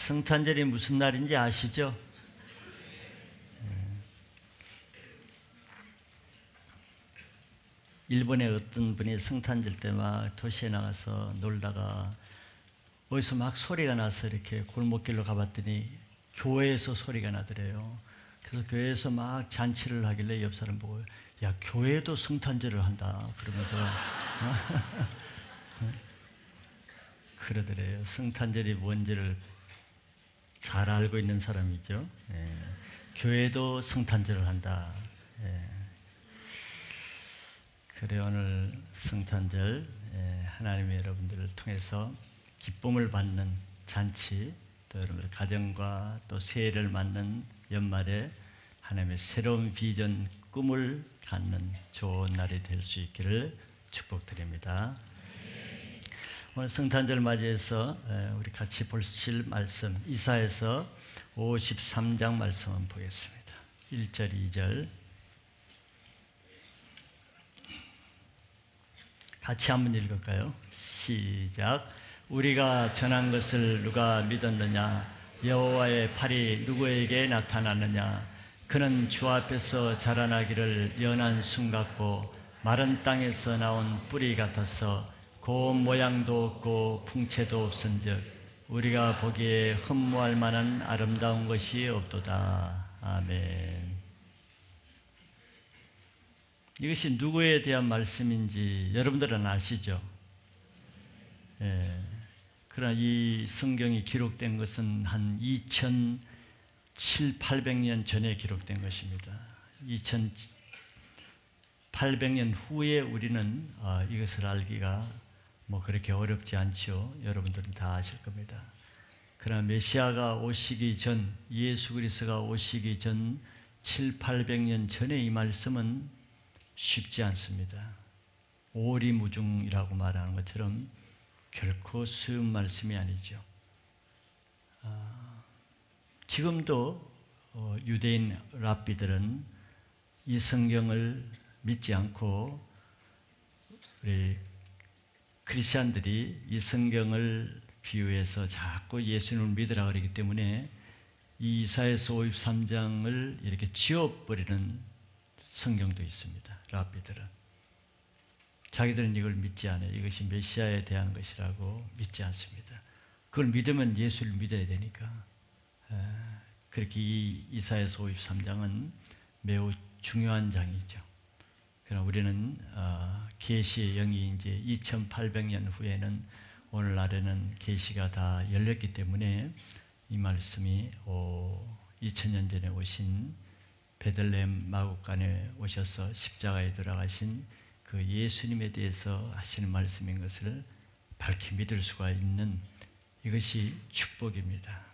성탄절이 무슨 날인지 아시죠? 일본의 어떤 분이 성탄절 때 막 도시에 나가서 놀다가 어디서 막 소리가 나서 이렇게 골목길로 가봤더니 교회에서 소리가 나더래요. 그래서 교회에서 막 잔치를 하길래 옆 사람 보고, 야, 교회도 성탄절을 한다 그러면서 그러더래요. 성탄절이 뭔지를 잘 알고 있는 사람이죠. 예. 교회도 성탄절을 한다. 예. 그래, 오늘 성탄절 하나님의 여러분들을 통해서 기쁨을 받는 잔치, 또 여러분들 가정과 또 새해를 맞는 연말에 하나님의 새로운 비전, 꿈을 갖는 좋은 날이 될 수 있기를 축복드립니다. 오늘 성탄절 맞이해서 우리 같이 보실 말씀, 이사야서 53장 말씀 한번 보겠습니다. 1절, 2절 같이 한번 읽을까요? 시작. 우리가 전한 것을 누가 믿었느냐? 여호와의 팔이 누구에게 나타났느냐? 그는 주 앞에서 자라나기를 연한 순 같고 마른 땅에서 나온 뿌리 같아서 고운 모양도 없고 풍채도 없은즉 우리가 보기에 흠모할 만한 아름다운 것이 없도다. 아멘. 이것이 누구에 대한 말씀인지 여러분들은 아시죠? 예. 그러나 이 성경이 기록된 것은 한 2700~800년 전에 기록된 것입니다. 2800년 후에 우리는 이것을 알기가 뭐 그렇게 어렵지 않죠. 여러분들은 다 아실 겁니다. 그러나 메시아가 오시기 전, 예수 그리스도가 오시기 전 700~800년 전에 이 말씀은 쉽지 않습니다. 오리무중이라고 말하는 것처럼 결코 쉬운 말씀이 아니죠. 지금도 유대인 랍비들은 이 성경을 믿지 않고 우리 크리스찬들이 이 성경을 비유해서 자꾸 예수님을 믿으라 그러기 때문에 이 이사야서 53장을 이렇게 지워버리는 성경도 있습니다. 랍비들은 자기들은 이걸 믿지 않아요. 이것이 메시아에 대한 것이라고 믿지 않습니다. 그걸 믿으면 예수를 믿어야 되니까. 그렇게 이 이사야서 53장은 매우 중요한 장이죠. 그러나 우리는 계시의 영이 이제 2800년 후에는 오늘날에는 계시가 다 열렸기 때문에 이 말씀이 2000년 전에 오신 베들레헴 마국간에 오셔서 십자가에 돌아가신 그 예수님에 대해서 하시는 말씀인 것을 밝히 믿을 수가 있는 이것이 축복입니다.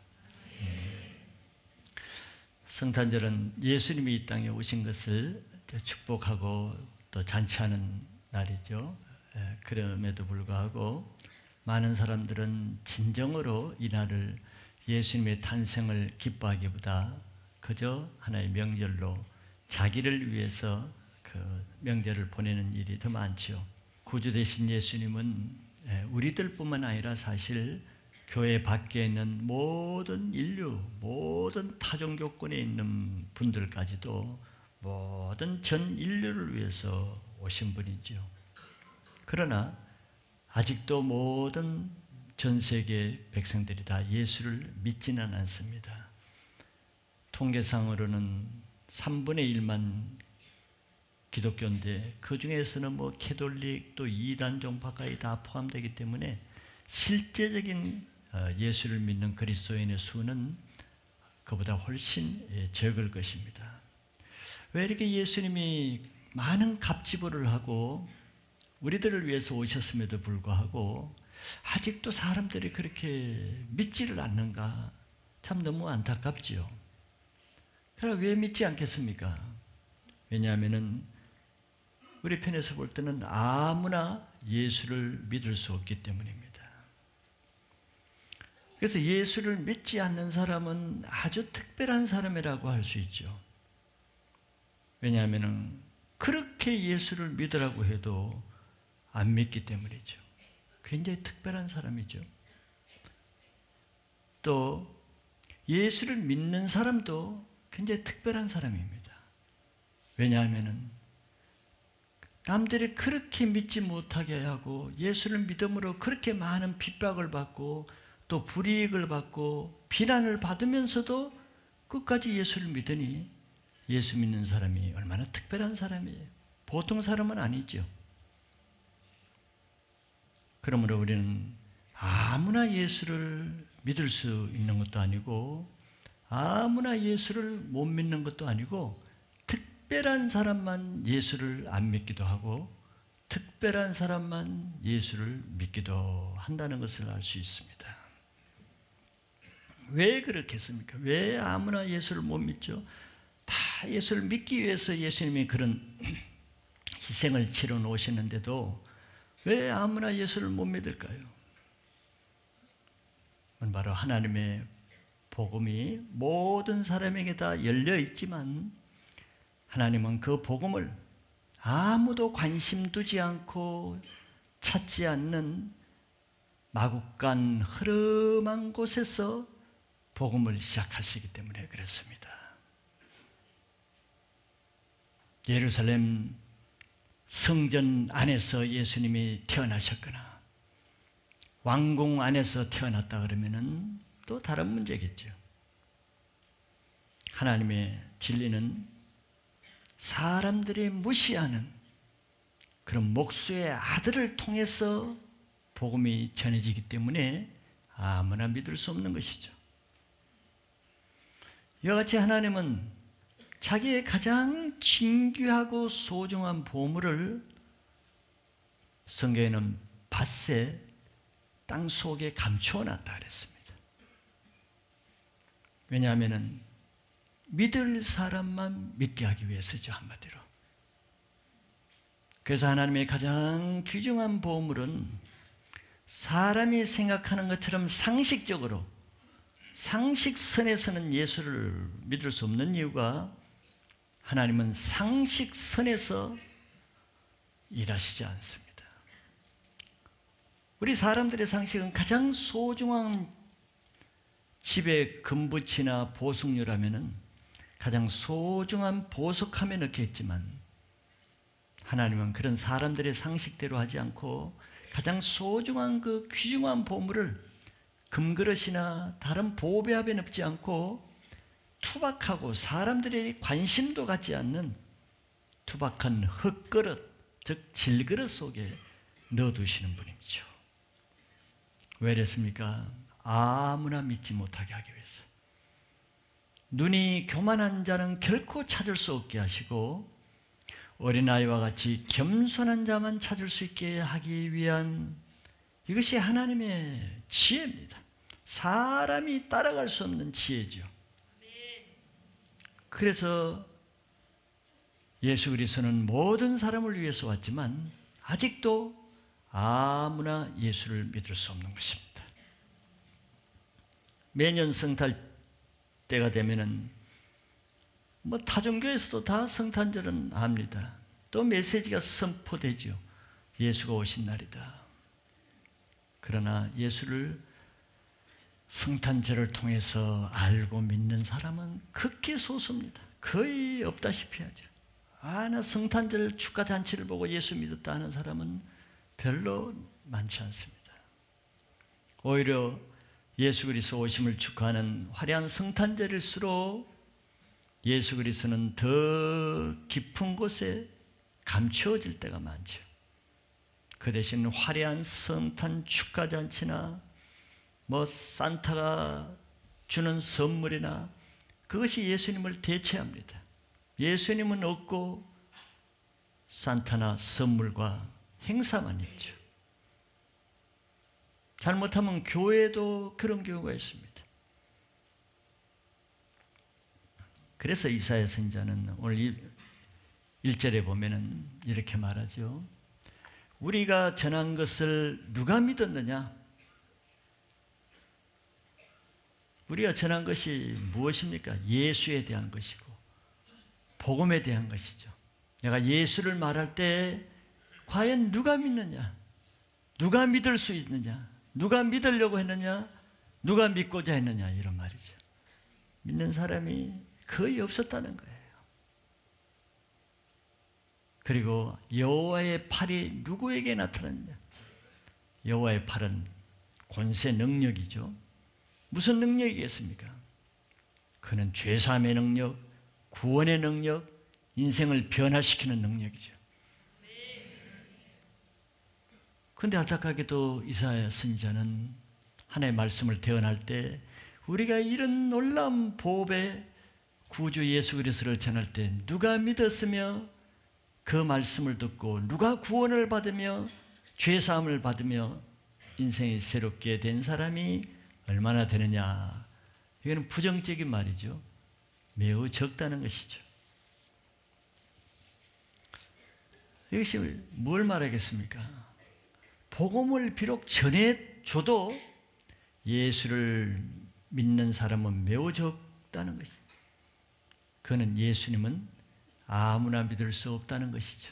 성탄절은 예수님이 이 땅에 오신 것을 축복하고 또 잔치하는 날이죠. 그럼에도 불구하고 많은 사람들은 진정으로 이 날을 예수님의 탄생을 기뻐하기보다 그저 하나의 명절로 자기를 위해서 그 명절을 보내는 일이 더 많죠. 구주 되신 예수님은 우리들뿐만 아니라 사실 교회 밖에 있는 모든 인류, 모든 타종교권에 있는 분들까지도 모든 전 인류를 위해서 오신 분이죠. 그러나 아직도 모든 전 세계 백성들이 다 예수를 믿지는 않습니다. 통계상으로는 3분의 1만 기독교인데 그 중에서는 뭐 캐톨릭 또 이단 종파까지 다 포함되기 때문에 실제적인 예수를 믿는 그리스도인의 수는 그보다 훨씬 적을 것입니다. 왜 이렇게 예수님이 많은 갑지보를 하고 우리들을 위해서 오셨음에도 불구하고 아직도 사람들이 그렇게 믿지를 않는가? 참 너무 안타깝지요. 그럼 왜 믿지 않겠습니까? 왜냐하면은 우리 편에서 볼 때는 아무나 예수를 믿을 수 없기 때문입니다. 그래서 예수를 믿지 않는 사람은 아주 특별한 사람이라고 할 수 있죠. 왜냐하면은 그렇게 예수를 믿으라고 해도 안 믿기 때문이죠. 굉장히 특별한 사람이죠. 또 예수를 믿는 사람도 굉장히 특별한 사람입니다. 왜냐하면 남들이 그렇게 믿지 못하게 하고 예수를 믿음으로 그렇게 많은 핍박을 받고 또 불이익을 받고 비난을 받으면서도 끝까지 예수를 믿으니 예수 믿는 사람이 얼마나 특별한 사람이에요. 보통 사람은 아니죠. 그러므로 우리는 아무나 예수를 믿을 수 있는 것도 아니고 아무나 예수를 못 믿는 것도 아니고 특별한 사람만 예수를 안 믿기도 하고 특별한 사람만 예수를 믿기도 한다는 것을 알 수 있습니다. 왜 그렇겠습니까? 왜 아무나 예수를 못 믿죠? 다 예수를 믿기 위해서 예수님이 그런 희생을 치러 놓으시는데도 왜 아무나 예수를 못 믿을까요? 바로 하나님의 복음이 모든 사람에게 다 열려 있지만 하나님은 그 복음을 아무도 관심 두지 않고 찾지 않는 마국간 흐름한 곳에서 복음을 시작하시기 때문에 그렇습니다. 예루살렘 성전 안에서 예수님이 태어나셨거나 왕궁 안에서 태어났다 그러면은 또 다른 문제겠죠. 하나님의 진리는 사람들이 무시하는 그런 목수의 아들을 통해서 복음이 전해지기 때문에 아무나 믿을 수 없는 것이죠. 이와 같이 하나님은 자기의 가장 진귀하고 소중한 보물을 성경에는 밭에 땅 속에 감추어 놨다 그랬습니다. 왜냐하면 믿을 사람만 믿게 하기 위해서죠, 한마디로. 그래서 하나님의 가장 귀중한 보물은 사람이 생각하는 것처럼 상식적으로 상식선에서는 예수를 믿을 수 없는 이유가 하나님은 상식선에서 일하시지 않습니다. 우리 사람들의 상식은 가장 소중한 집의 금붙이나 보석류라면은 가장 소중한 보석함에 넣겠지만 하나님은 그런 사람들의 상식대로 하지 않고 가장 소중한 그 귀중한 보물을 금그릇이나 다른 보배압에 넣지 않고 투박하고 사람들의 관심도 갖지 않는 투박한 흙그릇, 즉 질그릇 속에 넣어두시는 분이죠. 왜 그랬습니까? 아무나 믿지 못하게 하기 위해서. 눈이 교만한 자는 결코 찾을 수 없게 하시고 어린아이와 같이 겸손한 자만 찾을 수 있게 하기 위한 이것이 하나님의 지혜입니다. 사람이 따라갈 수 없는 지혜죠. 그래서 예수 그리스도는 모든 사람을 위해서 왔지만 아직도 아무나 예수를 믿을 수 없는 것입니다. 매년 성탄 때가 되면은 타종교에서도 다 성탄절은 합니다. 또 메시지가 선포되죠. 예수가 오신 날이다. 그러나 예수를 성탄절을 통해서 알고 믿는 사람은 극히 소수입니다. 거의 없다시피 하죠. 나 성탄절 축가 잔치를 보고 예수 믿었다 하는 사람은 별로 많지 않습니다. 오히려 예수 그리스도 오심을 축하하는 화려한 성탄절일수록 예수 그리스도는 더 깊은 곳에 감추어질 때가 많죠. 그 대신 화려한 성탄 축가 잔치나 산타가 주는 선물이나 그것이 예수님을 대체합니다. 예수님은 없고 산타나 선물과 행사만 있죠. 잘못하면 교회도 그런 경우가 있습니다. 그래서 이사야 선지자는 오늘 1절에 보면은 이렇게 말하죠. 우리가 전한 것을 누가 믿었느냐? 우리가 전한 것이 무엇입니까? 예수에 대한 것이고 복음에 대한 것이죠. 내가 예수를 말할 때 과연 누가 믿느냐? 누가 믿을 수 있느냐? 누가 믿으려고 했느냐? 누가 믿고자 했느냐? 이런 말이죠. 믿는 사람이 거의 없었다는 거예요. 그리고 여호와의 팔이 누구에게 나타났냐? 여호와의 팔은 권세 능력이죠. 무슨 능력이겠습니까? 그는 죄사함의 능력, 구원의 능력, 인생을 변화시키는 능력이죠. 그런데 안타깝게도 이사야 선지자는 하나님의 말씀을 대언할 때 우리가 이런 놀라운 보배 구주 예수 그리스도를 전할 때 누가 믿었으며 그 말씀을 듣고 누가 구원을 받으며 죄사함을 받으며 인생이 새롭게 된 사람이 얼마나 되느냐. 이거는 부정적인 말이죠. 매우 적다는 것이죠. 이것이 뭘 말하겠습니까? 복음을 비록 전해줘도 예수를 믿는 사람은 매우 적다는 것입니다. 그는 예수님은 아무나 믿을 수 없다는 것이죠.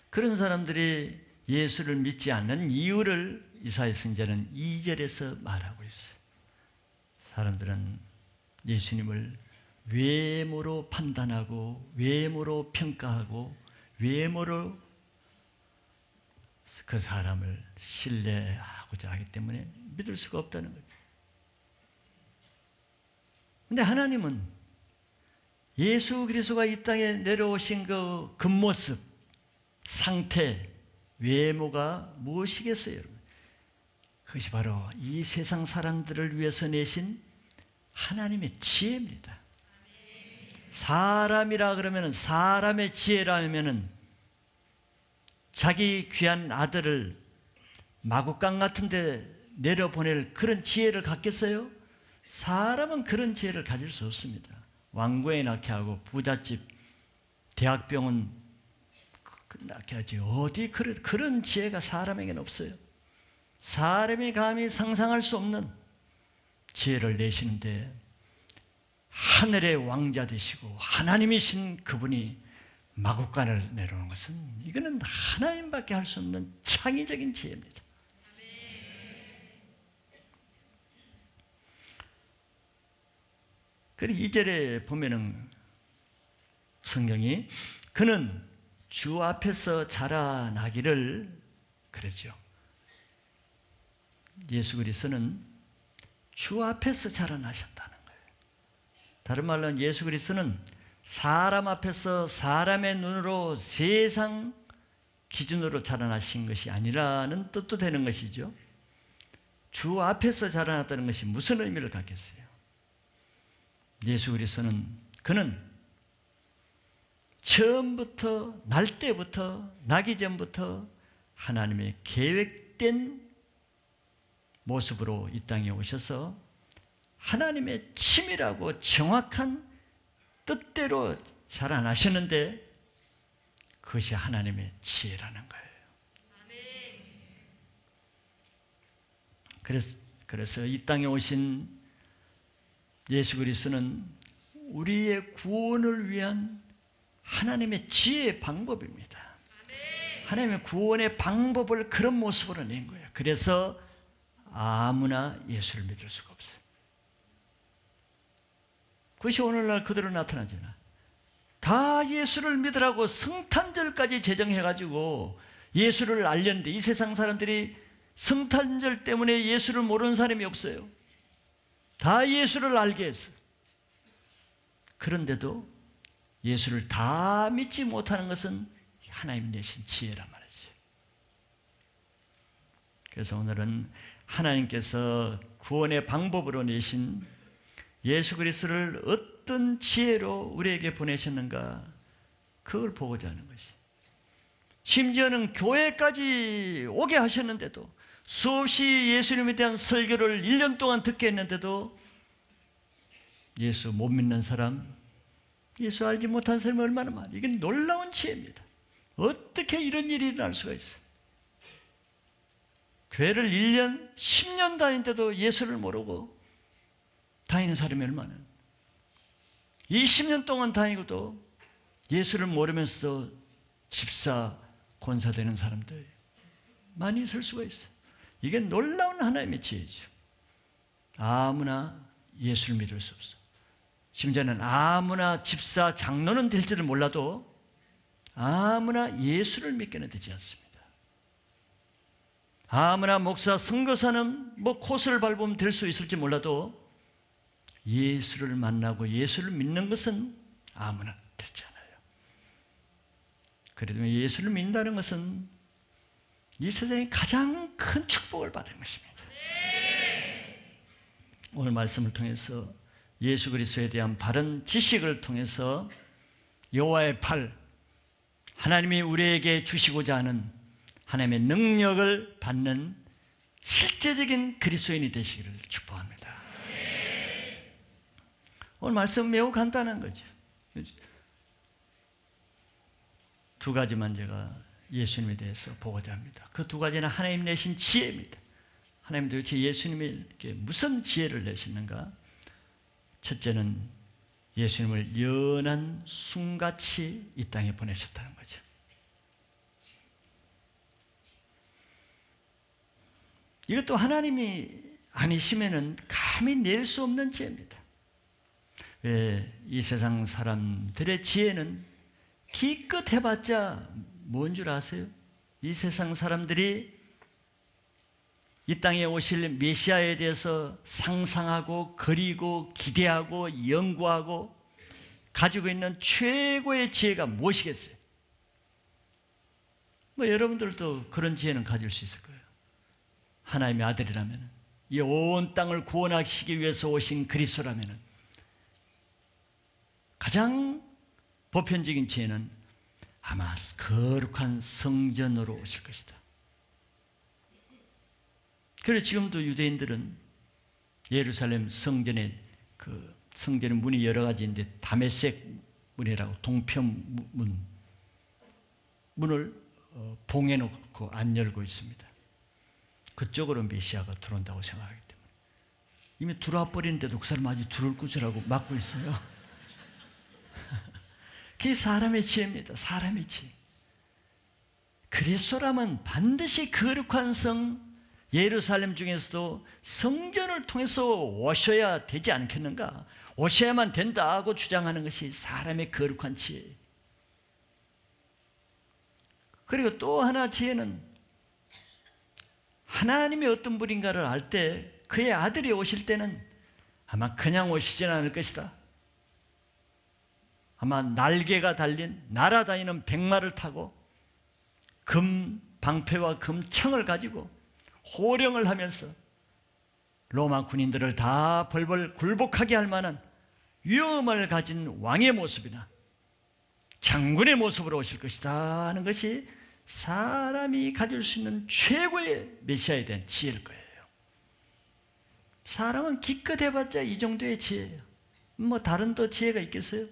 그런 사람들이 예수를 믿지 않는 이유를 이사야 선지자는 2절에서 말하고 있어요. 사람들은 예수님을 외모로 판단하고 외모로 평가하고 외모로 그 사람을 신뢰하고자 하기 때문에 믿을 수가 없다는 거죠. 그런데 하나님은 예수 그리스도가 이 땅에 내려오신 그 겉모습, 상태, 외모가 무엇이겠어요, 여러분? 그것이 바로 이 세상 사람들을 위해서 내신 하나님의 지혜입니다. 사람이라 그러면 사람의 지혜라면은 자기 귀한 아들을 마구간 같은 데 내려보낼 그런 지혜를 갖겠어요? 사람은 그런 지혜를 가질 수 없습니다. 왕궁에 낳게 하고 부잣집 대학병원 낳게 하지 어디 그런 지혜가 사람에게는 없어요. 사람이 감히 상상할 수 없는 지혜를 내시는데 하늘의 왕자 되시고 하나님이신 그분이 마구간을 내려오는 것은 이거는 하나님밖에 할 수 없는 창의적인 지혜입니다. 그리고 2절에 보면은 성경이 그는 주 앞에서 자라나기를 그러죠. 예수 그리스도는 주 앞에서 자라나셨다는 거예요. 다른 말로는 예수 그리스도는 사람 앞에서 사람의 눈으로 세상 기준으로 자라나신 것이 아니라는 뜻도 되는 것이죠. 주 앞에서 자라났다는 것이 무슨 의미를 갖겠어요? 예수 그리스도는 그는 처음부터 날 때부터 나기 전부터 하나님의 계획된 모습으로 이 땅에 오셔서 하나님의 치밀하고 정확한 뜻대로 자라나셨는데 그것이 하나님의 지혜라는 거예요. 그래서 이 땅에 오신 예수 그리스도는 우리의 구원을 위한 하나님의 지혜의 방법입니다. 하나님의 구원의 방법을 그런 모습으로 낸 거예요. 그래서 아무나 예수를 믿을 수가 없어요. 그것이 오늘날 그대로 나타나잖아. 다 예수를 믿으라고 성탄절까지 제정해가지고 예수를 알렸는데 이 세상 사람들이 성탄절 때문에 예수를 모르는 사람이 없어요. 다 예수를 알게 했어. 그런데도 예수를 다 믿지 못하는 것은 하나님 내신 지혜란 말이죠. 그래서 오늘은 하나님께서 구원의 방법으로 내신 예수 그리스도를 어떤 지혜로 우리에게 보내셨는가 그걸 보고자 하는 것이. 심지어는 교회까지 오게 하셨는데도 수없이 예수님에 대한 설교를 1년 동안 듣게 했는데도 예수 못 믿는 사람, 예수 알지 못한 사람이 얼마나 많아요. 이건 놀라운 지혜입니다. 어떻게 이런 일이 일어날 수가 있어요? 교회를 1년, 10년 다니는데도 예수를 모르고 다니는 사람이 얼마나 20년 동안 다니고도 예수를 모르면서 집사, 권사 되는 사람들 많이 있을 수가 있어요. 이게 놀라운 하나님의 지혜죠. 아무나 예수를 믿을 수 없어. 심지어는 아무나 집사, 장로는 될지를 몰라도 아무나 예수를 믿게는 되지 않습니다. 아무나 목사, 선교사는 뭐 코스를 밟으면 될 수 있을지 몰라도 예수를 만나고 예수를 믿는 것은 아무나 되지 않아요. 그래도 예수를 믿는다는 것은 이 세상에 가장 큰 축복을 받은 것입니다. 오늘 말씀을 통해서 예수 그리스도에 대한 바른 지식을 통해서 여호와의 팔, 하나님이 우리에게 주시고자 하는 하나님의 능력을 받는 실제적인 그리스도인이 되시기를 축복합니다. 오늘 말씀 매우 간단한 거죠. 두 가지만 제가 예수님에 대해서 보고자 합니다. 그 두 가지는 하나님 내신 지혜입니다. 하나님 도대체 예수님에게 무슨 지혜를 내시는가? 첫째는 예수님을 연한 숨같이 이 땅에 보내셨다는 거죠. 이것도 하나님이 아니시면은 감히 낼 수 없는 지혜입니다. 왜 이 세상 사람들의 지혜는 기껏 해봤자 뭔 줄 아세요? 이 세상 사람들이 이 땅에 오실 메시아에 대해서 상상하고 그리고 기대하고 연구하고 가지고 있는 최고의 지혜가 무엇이겠어요? 뭐 여러분들도 그런 지혜는 가질 수 있을 거예요. 하나님의 아들이라면, 이 온 땅을 구원하시기 위해서 오신 그리스도라면 가장 보편적인 지혜는 아마 거룩한 성전으로 오실 것이다. 그래서 지금도 유대인들은 예루살렘 성전의 성전의 문이 여러 가지인데 다메섹 문이라고 동편 문을 봉해 놓고 안 열고 있습니다. 그쪽으로 메시아가 들어온다고 생각하기 때문에 이미 들어와 버리는데도 그 사람 아직 들어올 것이라고 막고 있어요. 그게 사람의 지혜입니다. 사람의 지혜. 그리스도라면 반드시 거룩한 성 예루살렘 중에서도 성전을 통해서 오셔야 되지 않겠는가? 오셔야만 된다고 주장하는 것이 사람의 거룩한 지혜. 그리고 또 하나 지혜는 하나님이 어떤 분인가를 알 때 그의 아들이 오실 때는 아마 그냥 오시지는 않을 것이다. 아마 날개가 달린 날아다니는 백마를 타고 금 방패와 금 창을 가지고 호령을 하면서 로마 군인들을 다 벌벌 굴복하게 할 만한 위엄을 가진 왕의 모습이나 장군의 모습으로 오실 것이다 하는 것이 사람이 가질 수 있는 최고의 메시아에 대한 지혜일 거예요. 사람은 기껏 해봤자 이 정도의 지혜예요. 뭐 다른 또 지혜가 있겠어요?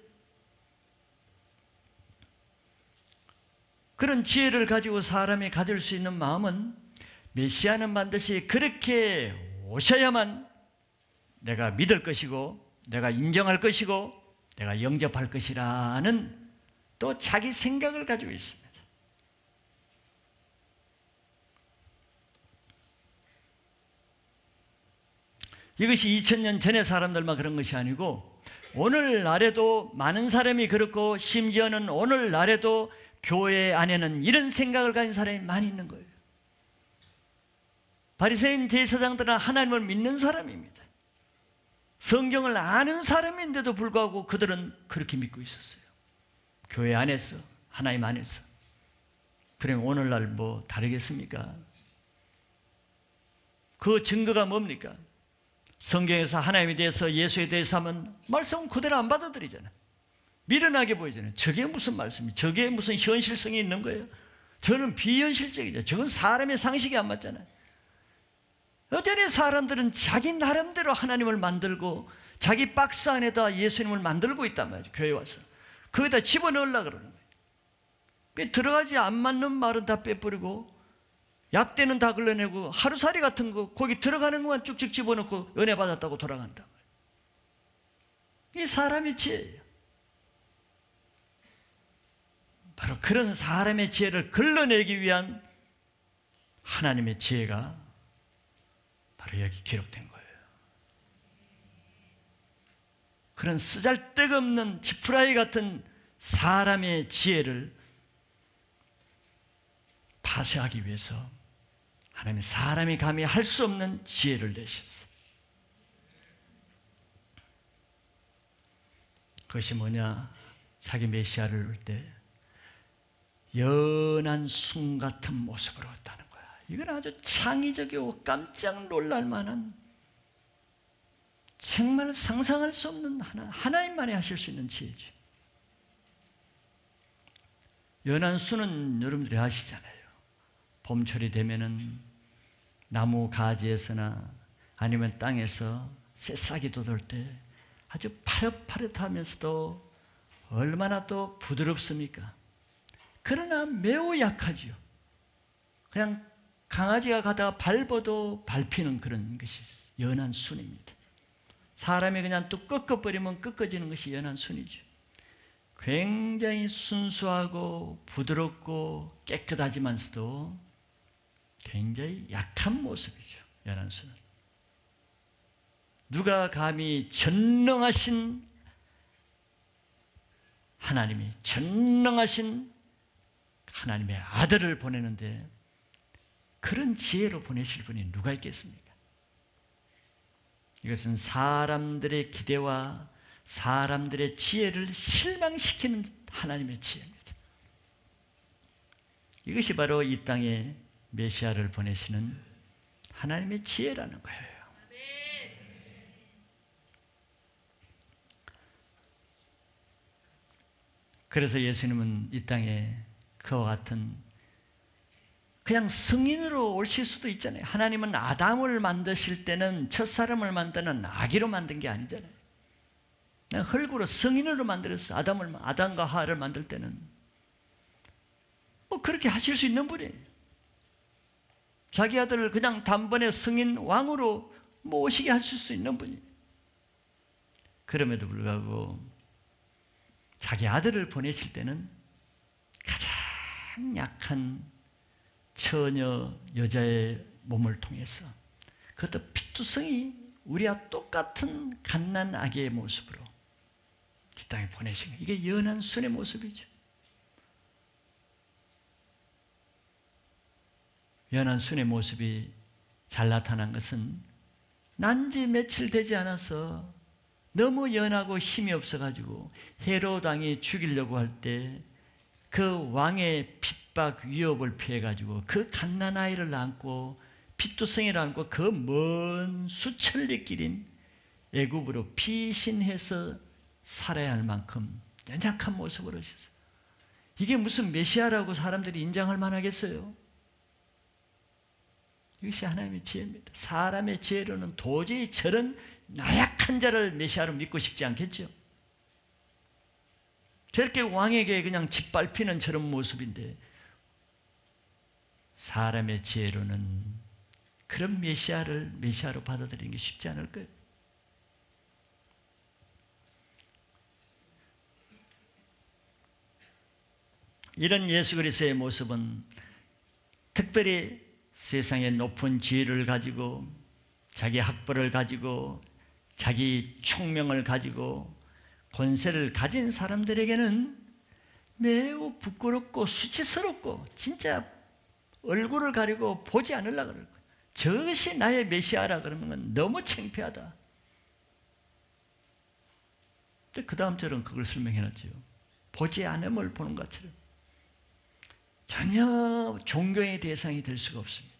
그런 지혜를 가지고 사람이 가질 수 있는 마음은 메시아는 반드시 그렇게 오셔야만 내가 믿을 것이고 내가 인정할 것이고 내가 영접할 것이라는 또 자기 생각을 가지고 있습니다. 이것이 2000년 전의 사람들만 그런 것이 아니고 오늘날에도 많은 사람이 그렇고 심지어는 오늘날에도 교회 안에는 이런 생각을 가진 사람이 많이 있는 거예요. 바리새인 제사장들은 하나님을 믿는 사람입니다. 성경을 아는 사람인데도 불구하고 그들은 그렇게 믿고 있었어요. 교회 안에서, 하나님 안에서. 그럼 오늘날 뭐 다르겠습니까? 그 증거가 뭡니까? 성경에서 하나님에 대해서 예수에 대해서 하면 말씀 그대로 안 받아들이잖아요. 미련하게 보이잖아요. 저게 무슨 말씀이, 저게 무슨 현실성이 있는 거예요? 저는 비현실적이죠. 저건 사람의 상식이 안 맞잖아요. 여전히 사람들은 자기 나름대로 하나님을 만들고 자기 박스 안에다 예수님을 만들고 있단 말이죠. 교회 와서 거기다 집어넣으려고 그러는 거예요. 들어가지 안 맞는 말은 다 빼버리고 약대는 다 걸러내고 하루살이 같은 거 거기 들어가는 것만 쭉쭉 집어넣고 은혜 받았다고 돌아간다. 이게 사람의 지혜예요. 바로 그런 사람의 지혜를 걸러내기 위한 하나님의 지혜가 바로 여기 기록된 거예요. 그런 쓰잘데없는 지푸라기 같은 사람의 지혜를 파쇄하기 위해서 하나님이 사람이 감히 할 수 없는 지혜를 내셨어요. 그것이 뭐냐? 자기 메시아를 올 때 연한 순 같은 모습으로 왔다는 거야. 이건 아주 창의적이고 깜짝 놀랄 만한, 정말 상상할 수 없는 하나님만이 하실 수 있는 지혜죠. 연한 순은 여러분들이 아시잖아요. 봄철이 되면은 나무 가지에서나 아니면 땅에서 새싹이 돋을 때 아주 파릇파릇하면서도 얼마나 또 부드럽습니까? 그러나 매우 약하죠. 그냥 강아지가 가다가 밟아도 밟히는 그런 것이 연한 순입니다. 사람이 그냥 또 꺾어버리면 꺾어지는 것이 연한 순이죠. 굉장히 순수하고 부드럽고 깨끗하지만서도 굉장히 약한 모습이죠. 연한 순은. 누가 감히 전능하신 하나님이, 전능하신 하나님의 아들을 보내는데 그런 지혜로 보내실 분이 누가 있겠습니까? 이것은 사람들의 기대와 사람들의 지혜를 실망시키는 하나님의 지혜입니다. 이것이 바로 이 땅에 메시아를 보내시는 하나님의 지혜라는 거예요. 그래서 예수님은 이 땅에 그와 같은 그냥 성인으로 오실 수도 있잖아요. 하나님은 아담을 만드실 때는 첫사람을 만드는 아기로 만든 게 아니잖아요. 그냥 흙으로 성인으로 만들었어. 아담과 하와를 만들 때는 뭐 그렇게 하실 수 있는 분이에요. 자기 아들을 그냥 단번에 성인 왕으로 모시게 하실 수 있는 분이에요. 그럼에도 불구하고 자기 아들을 보내실 때는 가장 약한 처녀 여자의 몸을 통해서, 그것도 피투성이 우리와 똑같은 갓난 아기의 모습으로 이 땅에 보내신 거예요. 이게 연한 순의 모습이죠. 연한 순의 모습이 잘 나타난 것은 난지 며칠 되지 않아서 너무 연하고 힘이 없어가지고 헤롯 왕이 죽이려고 할 때 그 왕의 핍박 위협을 피해가지고 그 갓난아이를 안고 피투성이를 안고 그 먼 수천리 길인 애굽으로 피신해서 살아야 할 만큼 연약한 모습으로 오셨어요. 이게 무슨 메시아라고 사람들이 인정할 만하겠어요? 이것이 하나님의 지혜입니다. 사람의 지혜로는 도저히 저런 나약한 자를 메시아로 믿고 싶지 않겠죠? 저렇게 왕에게 그냥 짓밟히는 저런 모습인데 사람의 지혜로는 그런 메시아로 받아들이는 게 쉽지 않을 거예요. 이런 예수 그리스도의 모습은 특별히 세상의 높은 지혜를 가지고 자기 학벌을 가지고 자기 총명을 가지고 권세를 가진 사람들에게는 매우 부끄럽고 수치스럽고 진짜 얼굴을 가리고 보지 않으려고 그럴 거예요. 저것이 나의 메시아라 그러면 너무 창피하다. 근데 그 다음 절은 그걸 설명해놨죠. 보지 않음을 보는 것처럼 전혀 존경의 대상이 될 수가 없습니다.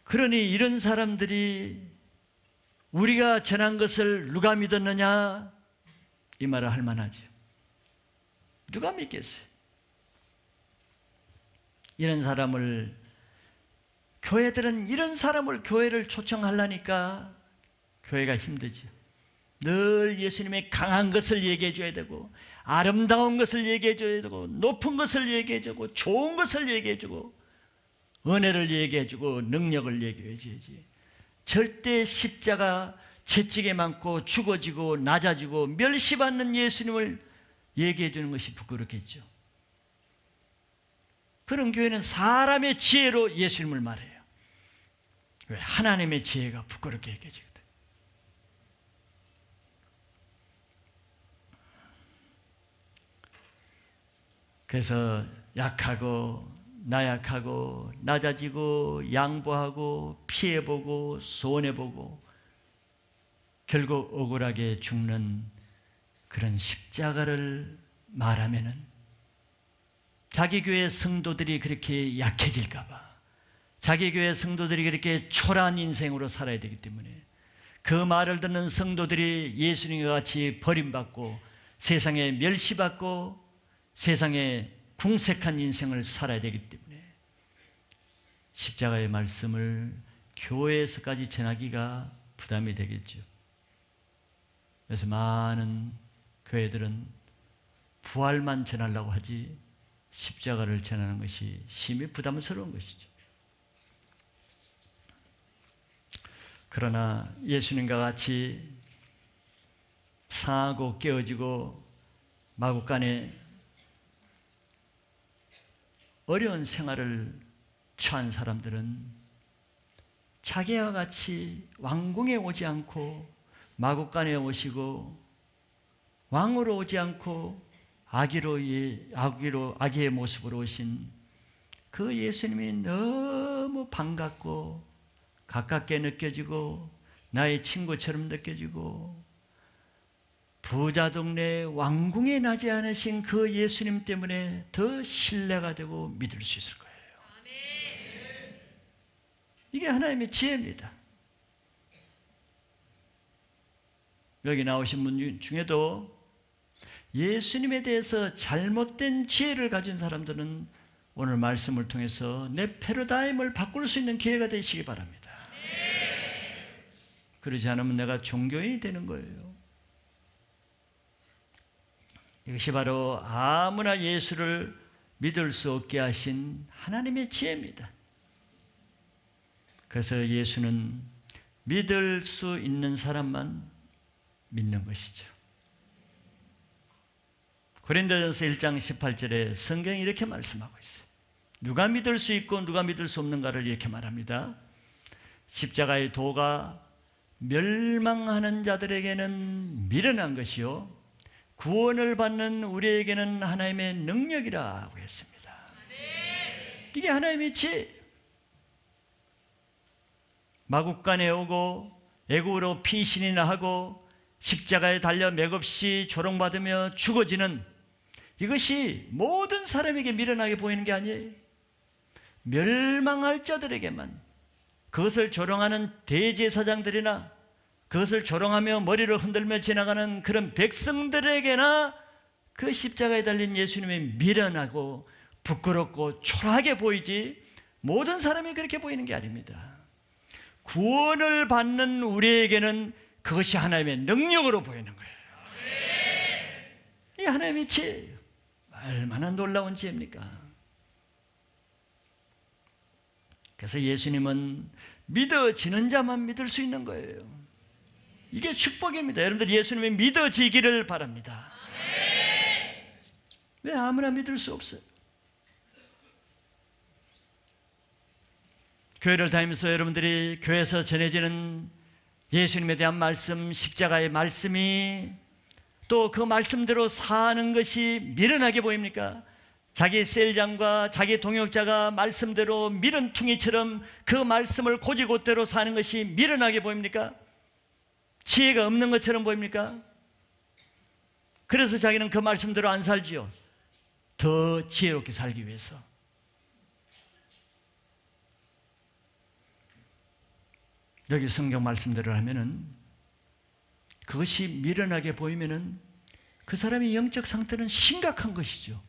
그러니 이런 사람들이 우리가 전한 것을 누가 믿었느냐? 이 말을 할 만하죠. 누가 믿겠어요? 이런 사람을, 교회들은 이런 사람을 교회를 초청하려니까 교회가 힘들죠. 늘 예수님의 강한 것을 얘기해 줘야 되고 아름다운 것을 얘기해 줘야 되고 높은 것을 얘기해 주고 좋은 것을 얘기해 주고 은혜를 얘기해 주고 능력을 얘기해 줘야지. 절대 십자가 채찍에 맞고 죽어지고 낮아지고 멸시받는 예수님을 얘기해 주는 것이 부끄럽겠죠. 그런 교회는 사람의 지혜로 예수님을 말해요. 왜? 하나님의 지혜가 부끄럽게 얘기해지거든. 그래서 약하고 나약하고 낮아지고 양보하고 피해보고 손해보고 결국 억울하게 죽는 그런 십자가를 말하면은 자기 교회 성도들이 그렇게 약해질까 봐, 자기 교회 성도들이 그렇게 초라한 인생으로 살아야 되기 때문에 그 말을 듣는 성도들이 예수님과 같이 버림받고 세상에 멸시받고 세상에 궁색한 인생을 살아야 되기 때문에 십자가의 말씀을 교회에서까지 전하기가 부담이 되겠죠. 그래서 많은 교회들은 부활만 전하려고 하지 십자가를 전하는 것이 심히 부담스러운 것이죠. 그러나 예수님과 같이 상하고 깨어지고 마구간에 어려운 생활을 처한 사람들은 자기와 같이 왕궁에 오지 않고 마구간에 오시고 왕으로 오지 않고 아기의 모습으로 오신 그 예수님이 너무 반갑고 가깝게 느껴지고 나의 친구처럼 느껴지고 부자 동네 왕궁에 나지 않으신 그 예수님 때문에 더 신뢰가 되고 믿을 수 있을 거예요. 이게 하나님의 지혜입니다. 여기 나오신 분 중에도 예수님에 대해서 잘못된 지혜를 가진 사람들은 오늘 말씀을 통해서 내 패러다임을 바꿀 수 있는 기회가 되시기 바랍니다. 그러지 않으면 내가 종교인이 되는 거예요. 이것이 바로 아무나 예수를 믿을 수 없게 하신 하나님의 지혜입니다. 그래서 예수는 믿을 수 있는 사람만 믿는 것이죠. 고린도전서 1장 18절에 성경이 이렇게 말씀하고 있어요. 누가 믿을 수 있고 누가 믿을 수 없는가를 이렇게 말합니다. 십자가의 도가 멸망하는 자들에게는 미련한 것이요 구원을 받는 우리에게는 하나님의 능력이라고 했습니다. 이게 하나님의 지혜. 마국간에 오고 애국으로 피신이나 하고 십자가에 달려 맥없이 조롱받으며 죽어지는 이것이 모든 사람에게 미련하게 보이는 게 아니에요. 멸망할 자들에게만, 그것을 조롱하는 대제사장들이나 그것을 조롱하며 머리를 흔들며 지나가는 그런 백성들에게나 그 십자가에 달린 예수님이 미련하고 부끄럽고 초라하게 보이지 모든 사람이 그렇게 보이는 게 아닙니다. 구원을 받는 우리에게는 그것이 하나님의 능력으로 보이는 거예요. 이게 하나님의 지혜예요. 얼마나 놀라운 지혜입니까? 그래서 예수님은 믿어지는 자만 믿을 수 있는 거예요. 이게 축복입니다. 여러분들 예수님이 믿어지기를 바랍니다. 왜 아무나 믿을 수 없어요? 교회를 다니면서 여러분들이 교회에서 전해지는 예수님에 대한 말씀, 십자가의 말씀이 또 그 말씀대로 사는 것이 미련하게 보입니까? 자기 셀장과 자기 동역자가 말씀대로 미련퉁이처럼 그 말씀을 고지곳대로 사는 것이 미련하게 보입니까? 지혜가 없는 것처럼 보입니까? 그래서 자기는 그 말씀대로 안 살지요. 더 지혜롭게 살기 위해서. 여기 성경 말씀대로 하면은 그것이 미련하게 보이면은 그 사람의 영적 상태는 심각한 것이죠.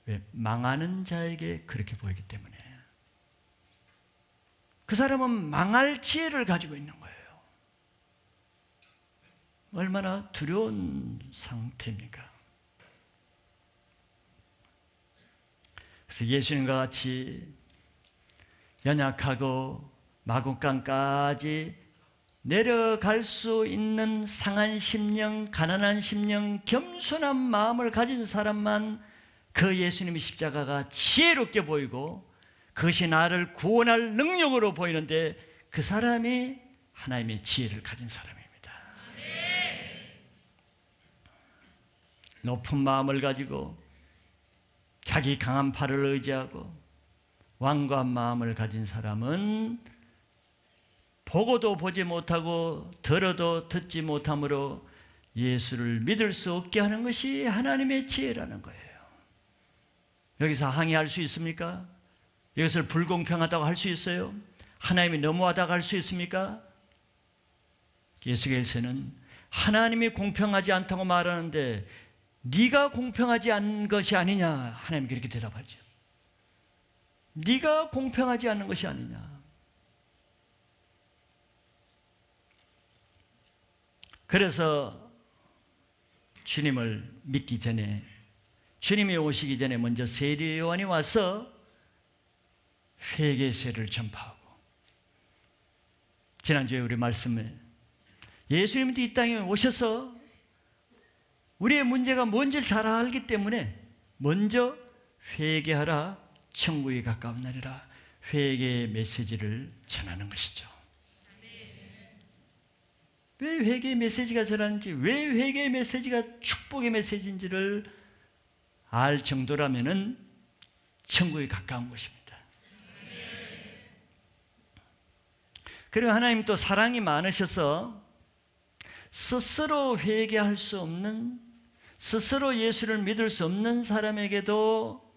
왜? 망하는 자에게 그렇게 보이기 때문에. 그 사람은 망할 지혜를 가지고 있는 거예요. 얼마나 두려운 상태입니까? 그래서 예수님과 같이 연약하고 마구간까지 내려갈 수 있는 상한 심령, 가난한 심령, 겸손한 마음을 가진 사람만 그 예수님의 십자가가 지혜롭게 보이고 그것이 나를 구원할 능력으로 보이는데 그 사람이 하나님의 지혜를 가진 사람입니다. 높은 마음을 가지고 자기 강한 팔을 의지하고 완고한 마음을 가진 사람은 보고도 보지 못하고 들어도 듣지 못함으로 예수를 믿을 수 없게 하는 것이 하나님의 지혜라는 거예요. 여기서 항의할 수 있습니까? 이것을 불공평하다고 할 수 있어요? 하나님이 너무하다고 할 수 있습니까? 예수께서는 하나님이 공평하지 않다고 말하는데 네가 공평하지 않은 것이 아니냐, 하나님이 그렇게 대답하죠. 네가 공평하지 않는 것이 아니냐. 그래서 주님을 믿기 전에, 주님이 오시기 전에 먼저 세례 요한이 와서 회개세를 전파하고, 지난주에 우리 말씀에 예수님도 이 땅에 오셔서 우리의 문제가 뭔지를 잘 알기 때문에 먼저 회개하라, 천국이 가까운 날이라, 회개의 메시지를 전하는 것이죠. 왜 회개의 메시지가 전하는지, 왜 회개의 메시지가 축복의 메시지인지를 알 정도라면은 천국이 가까운 것입니다. 그리고 하나님 또 사랑이 많으셔서 스스로 회개할 수 없는, 스스로 예수를 믿을 수 없는 사람에게도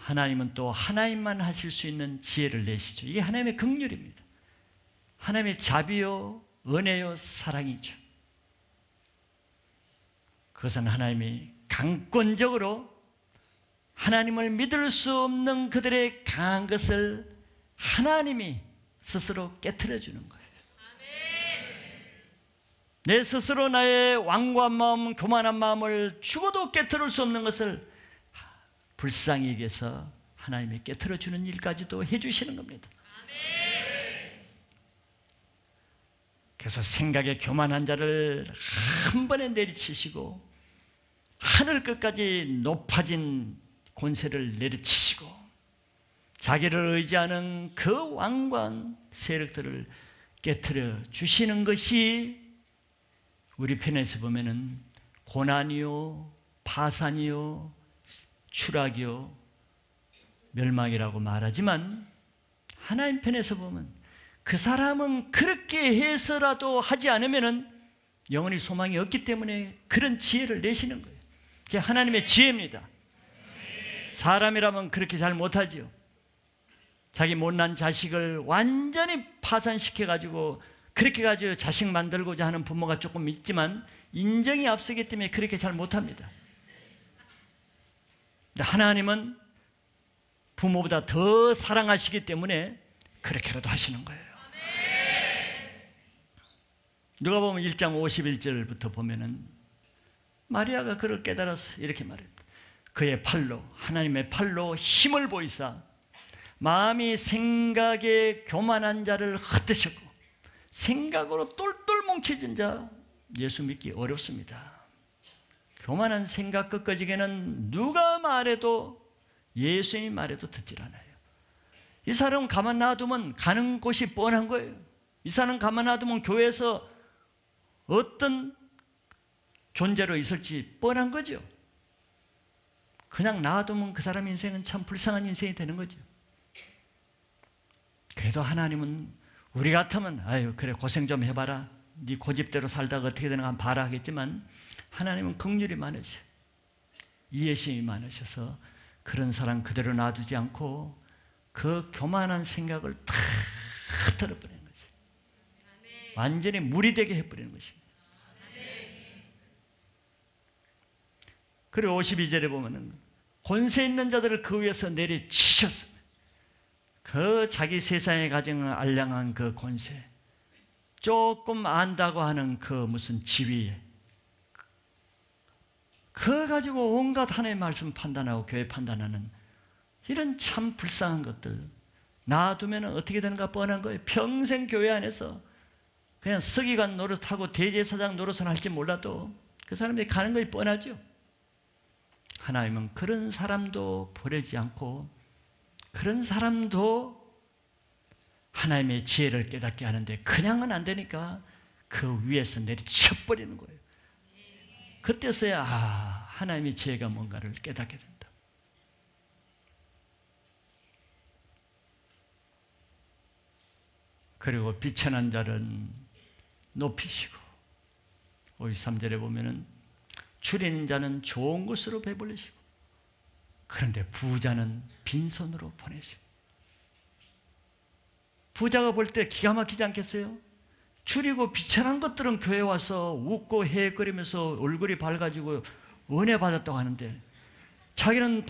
하나님은 또 하나님만 하실 수 있는 지혜를 내시죠. 이게 하나님의 긍휼입니다. 하나님의 자비요, 은혜요, 사랑이죠. 그것은 하나님이 강권적으로 하나님을 믿을 수 없는 그들의 강한 것을 하나님이 스스로 깨트려 주는 거예요. 내 스스로 나의 완고한 마음, 교만한 마음을 죽어도 깨트릴 수 없는 것을 불쌍히 여겨서 하나님이 깨트려 주는 일까지도 해주시는 겁니다. 그래서 생각에 교만한 자를 한 번에 내리치시고 하늘 끝까지 높아진 권세를 내리치시고 자기를 의지하는 그 완고한 세력들을 깨트려 주시는 것이 우리 편에서 보면은 고난이요, 파산이요, 추락이요, 멸망이라고 말하지만 하나님 편에서 보면 그 사람은 그렇게 해서라도 하지 않으면은 영원히 소망이 없기 때문에 그런 지혜를 내시는 거예요. 그게 하나님의 지혜입니다. 사람이라면 그렇게 잘 못하죠. 자기 못난 자식을 완전히 파산시켜가지고 그렇게 가지고 자식 만들고자 하는 부모가 조금 있지만 인정이 앞서기 때문에 그렇게 잘 못합니다. 근데 하나님은 부모보다 더 사랑하시기 때문에 그렇게라도 하시는 거예요. 누가 보면 1장 51절부터 보면은 마리아가 그를 깨달아서 이렇게 말했다. 그의 팔로, 하나님의 팔로 힘을 보이사 마음이 생각에 교만한 자를 흩으셨고 생각으로 똘똘 뭉쳐진 자 예수 믿기 어렵습니다. 교만한 생각 끝까지는 누가 말해도 예수님이 말해도 듣질 않아요. 이 사람은 가만 놔두면 가는 곳이 뻔한 거예요. 이 사람은 가만 놔두면 교회에서 어떤 존재로 있을지 뻔한 거죠. 그냥 놔두면 그 사람 인생은 참 불쌍한 인생이 되는 거죠. 그래도 하나님은 우리 같으면 아유 그래 고생 좀 해봐라, 네 고집대로 살다가 어떻게 되는가 한번 봐라 하겠지만 하나님은 긍휼이 많으셔, 이해심이 많으셔서 그런 사람 그대로 놔두지 않고 그 교만한 생각을 다 흩어버리는 거죠. 완전히 물이 되게 해버리는 것입니다. 그리고 52절에 보면은 권세 있는 자들을 그 위에서 내리치셨습니다. 그 자기 세상에 가진 알량한 그 권세, 조금 안다고 하는 그 무슨 지위, 그거 가지고 온갖 하나님의 말씀 판단하고 교회 판단하는 이런 참 불쌍한 것들 놔두면 어떻게 되는가 뻔한 거예요. 평생 교회 안에서 그냥 서기관 노릇하고 대제사장 노릇은 할지 몰라도 그 사람들이 가는 것이 뻔하죠. 하나님은 그런 사람도 버리지 않고 그런 사람도 하나님의 지혜를 깨닫게 하는데 그냥은 안 되니까 그 위에서 내리쳐버리는 거예요. 그때서야 하나님의 지혜가 뭔가를 깨닫게 된다. 그리고 비천한 자는 높이시고 53절에 보면은 줄이는 자는 좋은 것으로 배불리시고 그런데 부자는 빈손으로 보내시고 부자가 볼 때 기가 막히지 않겠어요? 줄이고 비천한 것들은 교회 와서 웃고 헤헤거리면서 얼굴이 밝아지고 은혜 받았다고 하는데 자기는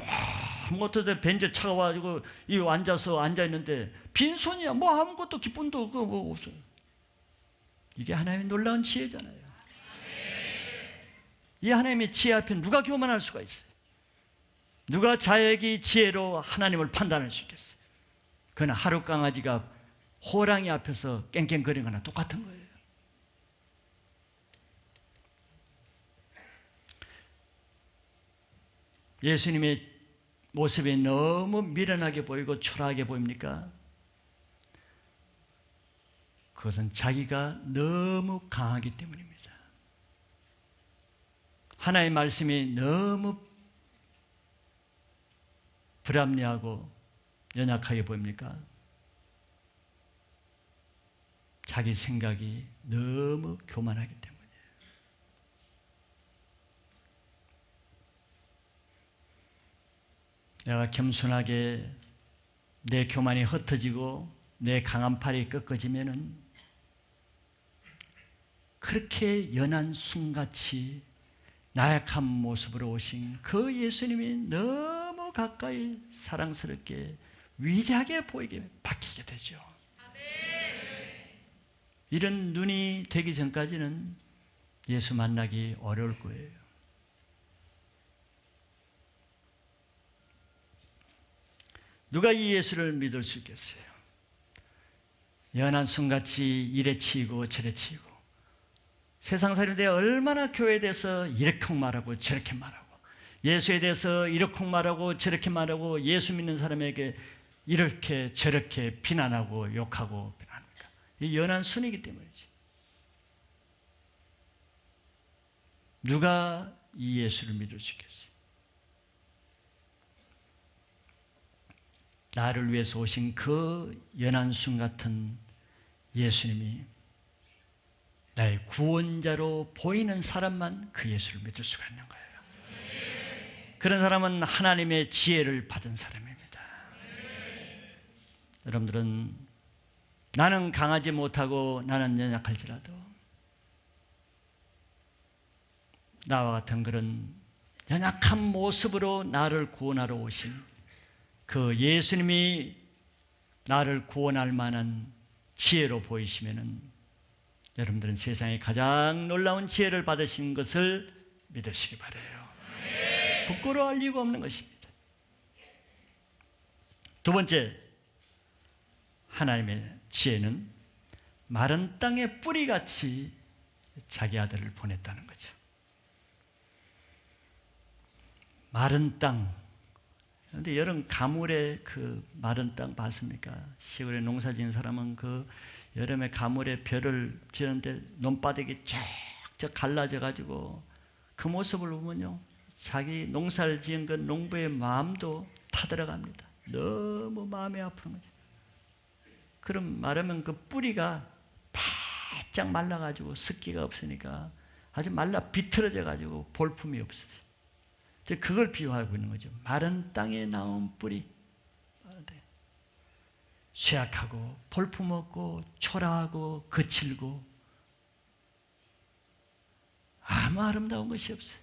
아무것도 벤저 차가 와가지고 이 앉아있는데 빈손이야. 뭐 아무것도 기쁨도 뭐 없어요. 이게 하나님의 놀라운 지혜잖아요. 이 하나님의 지혜 앞에 누가 교만할 수가 있어요? 누가 자기 지혜로 하나님을 판단할 수 있겠어요? 그건 하루 강아지가 호랑이 앞에서 깽깽거리는 거나 똑같은 거예요. 예수님의 모습이 너무 미련하게 보이고 초라하게 보입니까? 그것은 자기가 너무 강하기 때문입니다. 하나님의 말씀이 너무 불합리하고 연약하게 보입니까? 자기 생각이 너무 교만하기 때문이에요. 내가 겸손하게 내 교만이 흩어지고 내 강한 팔이 꺾어지면은 그렇게 연한 순같이 나약한 모습으로 오신 그 예수님이 너무 가까이 사랑스럽게 위대하게 보이게 바뀌게 되죠. 이런 눈이 되기 전까지는 예수 만나기 어려울 거예요. 누가 이 예수를 믿을 수 있겠어요? 연한 순같이 이래 치이고 저래 치이고 세상 사람들이 얼마나 교회에 대해서 이렇게 말하고 저렇게 말하고 예수에 대해서 이렇게 말하고 저렇게 말하고 예수 믿는 사람에게 이렇게 저렇게 비난하고 욕하고 비난합니까? 이 연한 순이기 때문이지. 누가 이 예수를 믿을 수 있겠어요? 나를 위해서 오신 그 연한 순 같은 예수님이 나의 구원자로 보이는 사람만 그 예수를 믿을 수가 있는 거예요. 그런 사람은 하나님의 지혜를 받은 사람입니다. 여러분들은 나는 강하지 못하고 나는 연약할지라도 나와 같은 그런 연약한 모습으로 나를 구원하러 오신 그 예수님이 나를 구원할 만한 지혜로 보이시면은 여러분들은 세상에 가장 놀라운 지혜를 받으신 것을 믿으시기 바라요. 부끄러워할 이유가 없는 것입니다. 두 번째, 하나님의 지혜는 마른 땅의 뿌리같이 자기 아들을 보냈다는 거죠. 마른 땅. 그런데 여름 가물에 그 마른 땅 봤습니까? 시골에 농사 지은 사람은 그 여름에 가물에 벼를 지었는데 논바닥이 쫙쫙 갈라져 가지고 그 모습을 보면요, 자기 농사를 지은 그 농부의 마음도 타들어갑니다. 너무 마음이 아픈 거죠. 그럼 말하면 그 뿌리가 바짝 말라가지고 습기가 없으니까 아주 말라 비틀어져 가지고 볼품이 없어요. 그걸 비유하고 있는 거죠. 마른 땅에 나온 뿌리, 쇠약하고 볼품 없고 초라하고 거칠고 아무 아름다운 것이 없어요.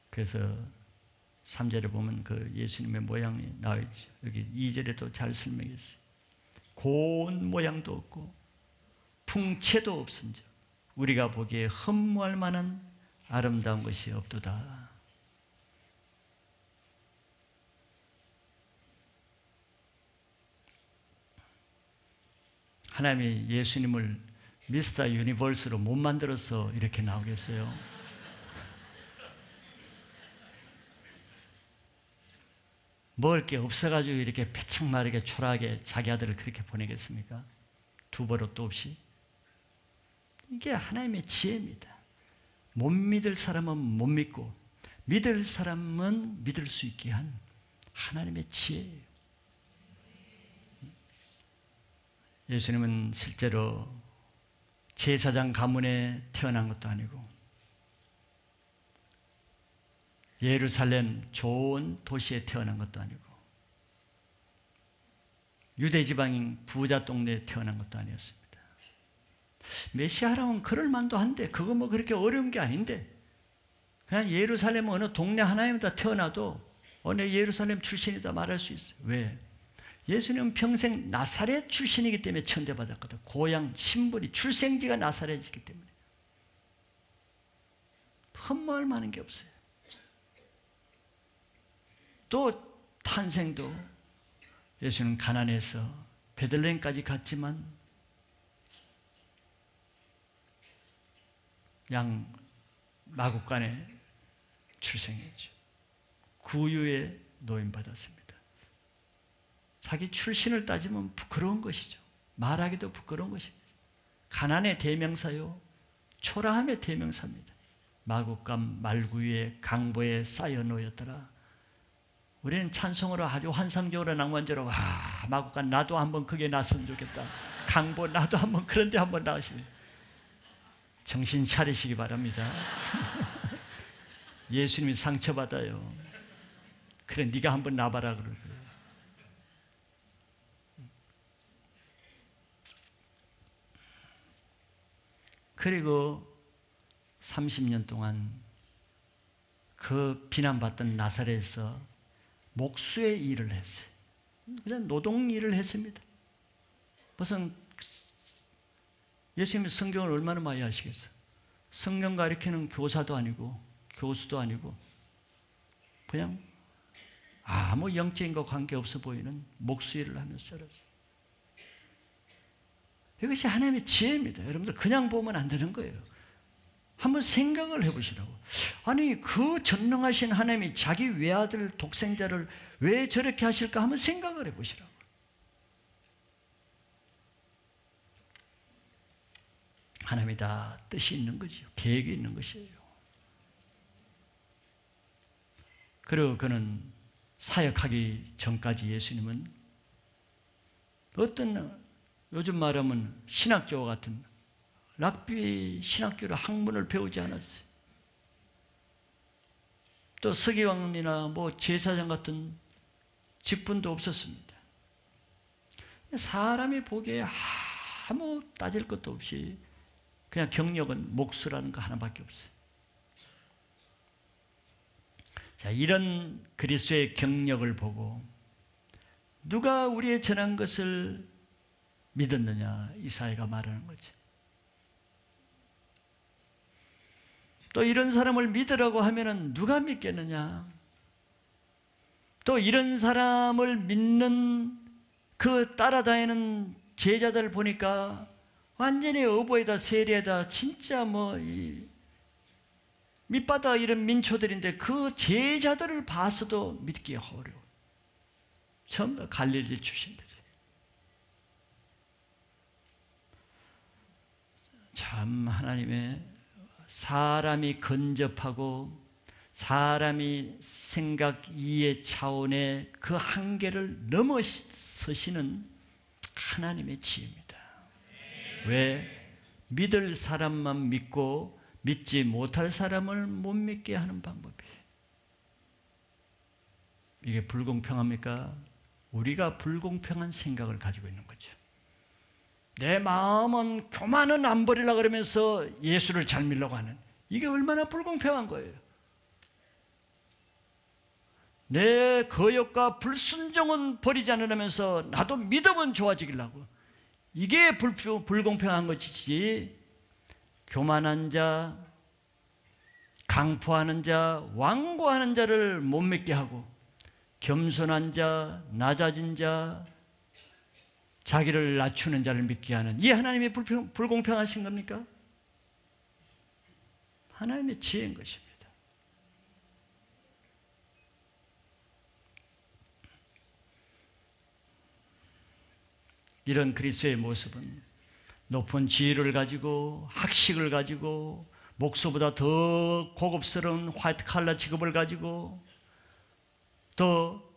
그래서 3절에 보면 그 예수님의 모양이 나와 있죠. 여기 2절에도 잘 설명했어요. 고운 모양도 없고 풍채도 없은즉 우리가 보기에 흠모할 만한 아름다운 것이 없도다. 하나님이 예수님을 미스터 유니버스로 못 만들어서 이렇게 나오겠어요? 먹을 게 없어가지고 이렇게 패창마르게 초라하게 자기 아들을 그렇게 보내겠습니까? 두 버릇도 없이. 이게 하나님의 지혜입니다. 못 믿을 사람은 못 믿고 믿을 사람은 믿을 수 있게 한 하나님의 지혜예요. 예수님은 실제로 제사장 가문에 태어난 것도 아니고 예루살렘 좋은 도시에 태어난 것도 아니고 유대 지방인 부자 동네에 태어난 것도 아니었습니다. 메시아라면 그럴 만도 한데 그거 뭐 그렇게 어려운 게 아닌데 그냥 예루살렘 어느 동네 하나에다 태어나도 내 예루살렘 출신이다 말할 수 있어요. 왜? 예수님은 평생 나사렛 출신이기 때문에 천대받았거든. 고향 신분이 출생지가 나사렛이기 때문에 흠모할 만한 게 없어요. 또 탄생도 예수는 가난해서 베들레헴까지 갔지만 양 마구간에 출생했죠. 구유에 노임받았습니다. 자기 출신을 따지면 부끄러운 것이죠. 말하기도 부끄러운 것입니다. 가난의 대명사요, 초라함의 대명사입니다. 마구간 말구유에 강보에 쌓여 놓였더라. 우리는 찬송으로 아주 환상적으로 낭만적으로 마구간 나도 한번 그게 났으면 좋겠다. 강보 나도 한번 그런 데 한번 나으시면 정신 차리시기 바랍니다. 예수님이 상처받아요. 그래 네가 한번 나봐라 그러고요. 그리고 30년 동안 그 비난받던 나사렛에서 목수의 일을 했어요. 그냥 노동 일을 했습니다. 무슨 예수님이 성경을 얼마나 많이 아시겠어요? 성경 가르치는 교사도 아니고 교수도 아니고 그냥 아무 영적인 것 관계없어 보이는 목수 일을 하면서 살았어요. 이것이 하나님의 지혜입니다. 여러분들 그냥 보면 안 되는 거예요. 한번 생각을 해보시라고. 아니 그 전능하신 하나님이 자기 외아들 독생자를 왜 저렇게 하실까 한번 생각을 해보시라고. 하나님이 다 뜻이 있는 거죠. 계획이 있는 것이에요. 그리고 그는 사역하기 전까지 예수님은 어떤 요즘 말하면 신학교와 같은 랍비 신학교로 학문을 배우지 않았어요. 또 서기관이나 뭐 제사장 같은 직분도 없었습니다. 사람이 보기에 아무 따질 것도 없이 그냥 경력은 목수라는 거 하나밖에 없어요. 자, 이런 그리스도의 경력을 보고 누가 우리의 전한 것을 믿었느냐 이사야가 말하는 거죠. 또 이런 사람을 믿으라고 하면은 누가 믿겠느냐? 또 이런 사람을 믿는 그 따라다니는 제자들 보니까 완전히 어부에다 세리에다 진짜 뭐 밑바닥 이런 민초들인데 그 제자들을 봐서도 믿기가 어려워. 전부 다 갈릴리 출신들이. 참 하나님의 사람이 근접하고 사람이 생각 이해 차원의 그 한계를 넘어서시는 하나님의 지혜입니다. 왜? 믿을 사람만 믿고 믿지 못할 사람을 못 믿게 하는 방법이에요. 이게 불공평합니까? 우리가 불공평한 생각을 가지고 있는 거죠. 내 마음은 교만은 안 버리려고 그러면서 예수를 잘 믿으려고 하는, 이게 얼마나 불공평한 거예요. 내 거역과 불순종은 버리지 않으면서 나도 믿음은 좋아지려고, 이게 불공평한 것이지, 교만한 자, 강포하는 자, 완고하는 자를 못 믿게 하고 겸손한 자, 낮아진 자, 자기를 낮추는 자를 믿게 하는, 이 하나님의 불공평하신 겁니까? 하나님의 지혜인 것입니다. 이런 그리스도의 모습은 높은 지혜를 가지고 학식을 가지고 목소보다 더 고급스러운 화이트 칼라 직업을 가지고 또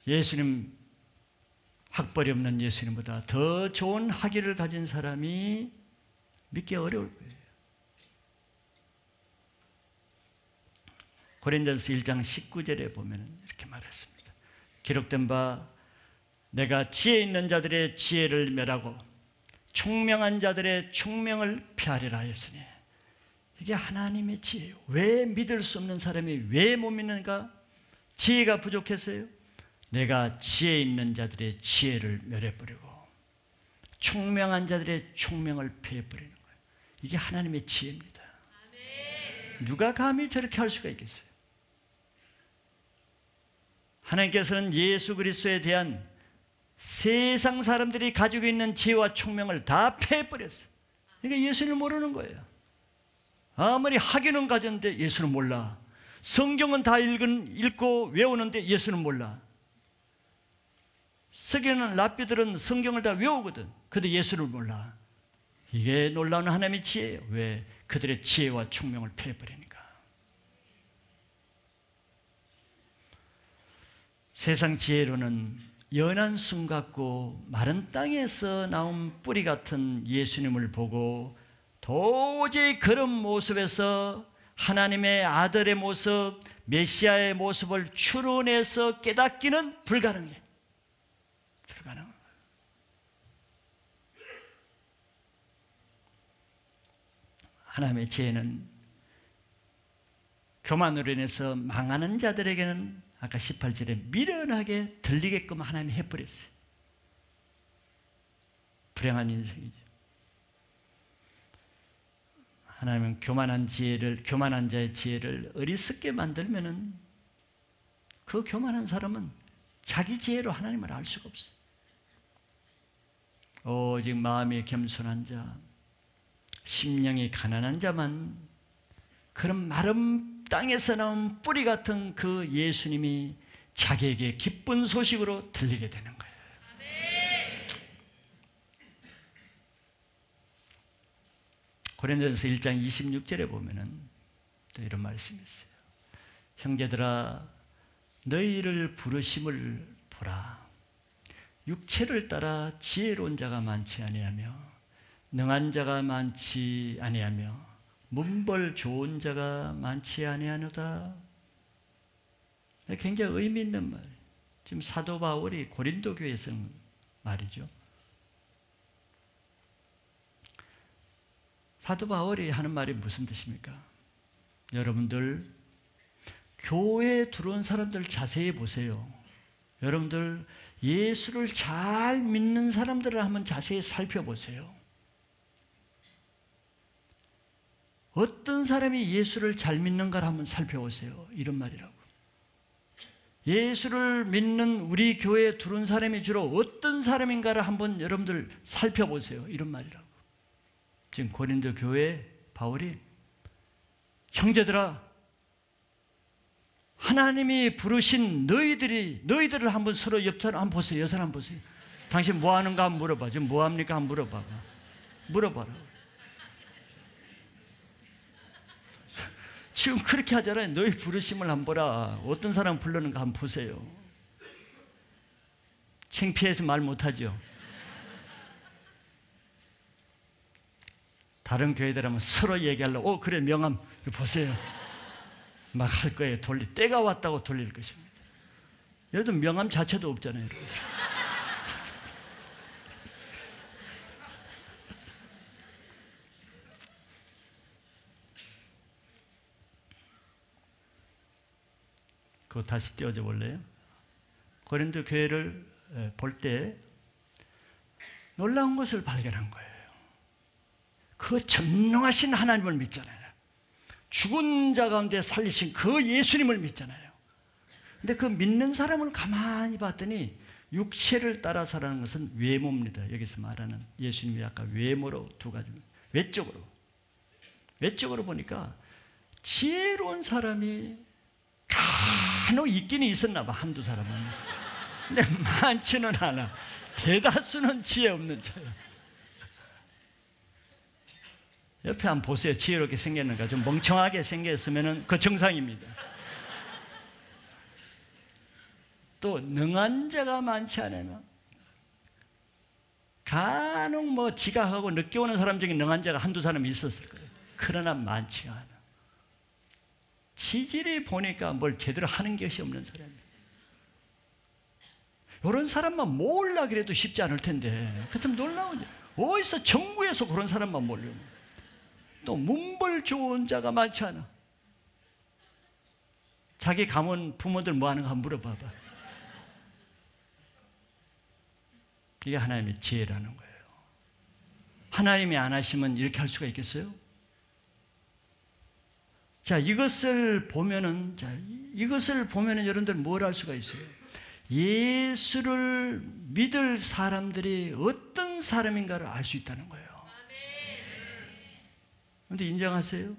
예수님 학벌이 없는 예수님보다 더 좋은 학위를 가진 사람이 믿기 어려울 거예요. 고린도전서 1장 19절에 보면 이렇게 말했습니다. 기록된 바 내가 지혜 있는 자들의 지혜를 멸하고 총명한 자들의 총명을 폐하리라 하였으니, 이게 하나님의 지혜예요. 왜 믿을 수 없는 사람이 왜 못 믿는가? 지혜가 부족했어요. 내가 지혜 있는 자들의 지혜를 멸해버리고 총명한 자들의 총명을 폐해버리는 거예요. 이게 하나님의 지혜입니다. 누가 감히 저렇게 할 수가 있겠어요? 하나님께서는 예수 그리스도에 대한 세상 사람들이 가지고 있는 지혜와 총명을 다 폐해버렸어요. 그러니까 예수를 모르는 거예요. 아무리 학위는 가졌는데 예수는 몰라. 성경은 다 읽고 외우는데 예수는 몰라. 서기는 랍비들은 성경을 다 외우거든. 근데 예수를 몰라. 이게 놀라운 하나님의 지혜예요. 왜? 그들의 지혜와 총명을 폐해버리니까. 세상 지혜로는 연한 숨 같고 마른 땅에서 나온 뿌리 같은 예수님을 보고 도저히 그런 모습에서 하나님의 아들의 모습, 메시아의 모습을 추론해서 깨닫기는 불가능해. 불가능한 거예요. 하나님의 지혜는 교만으로 인해서 망하는 자들에게는 아까 18절에 미련하게 들리게끔 하나님이 해버렸어요. 불행한 인생이죠. 하나님은 교만한 자의 지혜를 어리석게 만들면은 그 교만한 사람은 자기 지혜로 하나님을 알 수가 없어요. 오직 마음이 겸손한 자, 심령이 가난한 자만 그런 마른 땅에서 나온 뿌리 같은 그 예수님이 자기에게 기쁜 소식으로 들리게 되는 거예요. 고린도전서 1장 26절에 보면은 또 이런 말씀이 있어요. 형제들아, 너희를 부르심을 보라. 육체를 따라 지혜로운 자가 많지 아니하며 능한 자가 많지 아니하며 문벌 좋은 자가 많지 아니하노다. 굉장히 의미 있는 말. 지금 사도 바울이 고린도 교회에 쓴 말이죠. 사도 바울이 하는 말이 무슨 뜻입니까? 여러분들 교회에 들어온 사람들 자세히 보세요. 여러분들 예수를 잘 믿는 사람들을 한번 자세히 살펴보세요. 어떤 사람이 예수를 잘 믿는가를 한번 살펴보세요. 이런 말이라고. 예수를 믿는 우리 교회에 들어온 사람이 주로 어떤 사람인가를 한번 여러분들 살펴보세요. 이런 말이라고. 지금 고린도 교회에 바울이 형제들아, 하나님이 부르신 너희들을 한번 서로 옆 사람 한번 보세요. 여 사람 한번 보세요. 당신 뭐 하는가 한번 물어봐. 지금 뭐 합니까 한번 물어봐봐. 물어봐라. 지금 그렇게 하잖아요. 너희 부르심을 한번 보라. 어떤 사람 부르는가 한번 보세요. 창피해서 말 못하죠. 다른 교회들 하면 서로 얘기하려고 그래 명함 보세요. 막 할 거예요. 때가 왔다고 돌릴 것입니다. 여러분 명함 자체도 없잖아요. 여러분. 그거 다시 띄워줘 볼래요? 고린도 교회를 볼 때 놀라운 것을 발견한 거예요. 그 전능하신 하나님을 믿잖아요. 죽은 자 가운데 살리신 그 예수님을 믿잖아요. 근데 그 믿는 사람을 가만히 봤더니 육체를 따라 살아가는 것은 외모입니다. 여기서 말하는 예수님이 아까 외모로 두 가지. 외적으로 보니까 지혜로운 사람이 간혹 있기는 있었나 봐. 한두 사람은. 근데 많지는 않아. 대다수는 지혜 없는 자예요. 옆에 한번 보세요. 지혜롭게 생겼는가. 좀 멍청하게 생겼으면 그 정상입니다. 또 능한 자가 많지 않으면 간혹 뭐 지각하고 늦게 오는 사람 중에 능한 자가 한두 사람이 있었을 거예요. 그러나 많지가 않아. 지질이 보니까 뭘 제대로 하는 것이 없는 사람이에요. 이런 사람만 모으려 그래도 쉽지 않을 텐데, 그 참 놀라운지 어디서 정부에서 그런 사람만 모으려고. 또 문벌 좋은 자가 많지 않아. 자기 가문 부모들 뭐 하는가 한번 물어봐봐. 이게 하나님의 지혜라는 거예요. 하나님이 안 하시면 이렇게 할 수가 있겠어요? 자, 이것을 보면은 여러분들 뭘 알 수가 있어요? 예수를 믿을 사람들이 어떤 사람인가를 알 수 있다는 거예요. 그런데 인정하세요?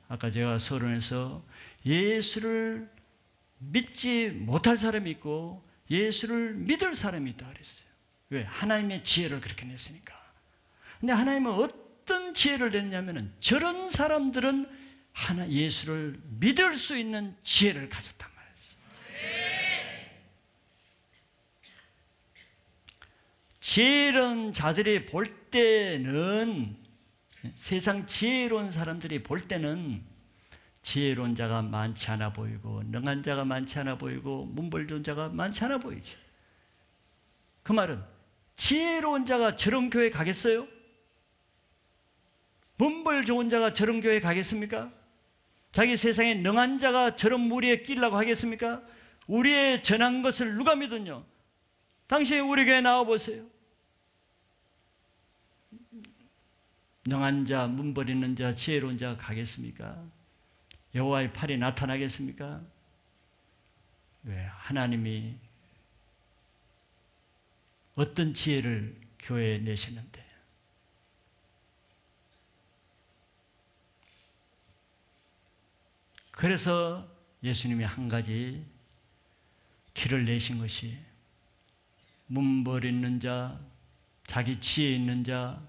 아까 제가 서론에서 예수를 믿지 못할 사람이 있고 예수를 믿을 사람이 있다 그랬어요. 왜? 하나님의 지혜를 그렇게 냈으니까. 근데 하나님은 어떤 지혜를 냈냐면은 저런 사람들은 예수를 믿을 수 있는 지혜를 가졌단 말이에요. 지혜로운 자들이 볼 때는, 세상 지혜로운 사람들이 볼 때는 지혜로운 자가 많지 않아 보이고 능한 자가 많지 않아 보이고 문벌 좋은 자가 많지 않아 보이죠. 그 말은 지혜로운 자가 저런 교회 가겠어요? 문벌 좋은 자가 저런 교회 가겠습니까? 자기 세상에 능한 자가 저런 무리에 끼려고 하겠습니까? 우리의 전한 것을 누가 믿었냐? 당신이 우리 교회에 나와보세요. 능한 자, 문벌 있는 자, 지혜로운 자가 가겠습니까? 여호와의 팔이 나타나겠습니까? 왜? 하나님이 어떤 지혜를 교회에 내시는데, 그래서 예수님이 한 가지 길을 내신 것이 문벌 있는 자, 자기 지혜 있는 자,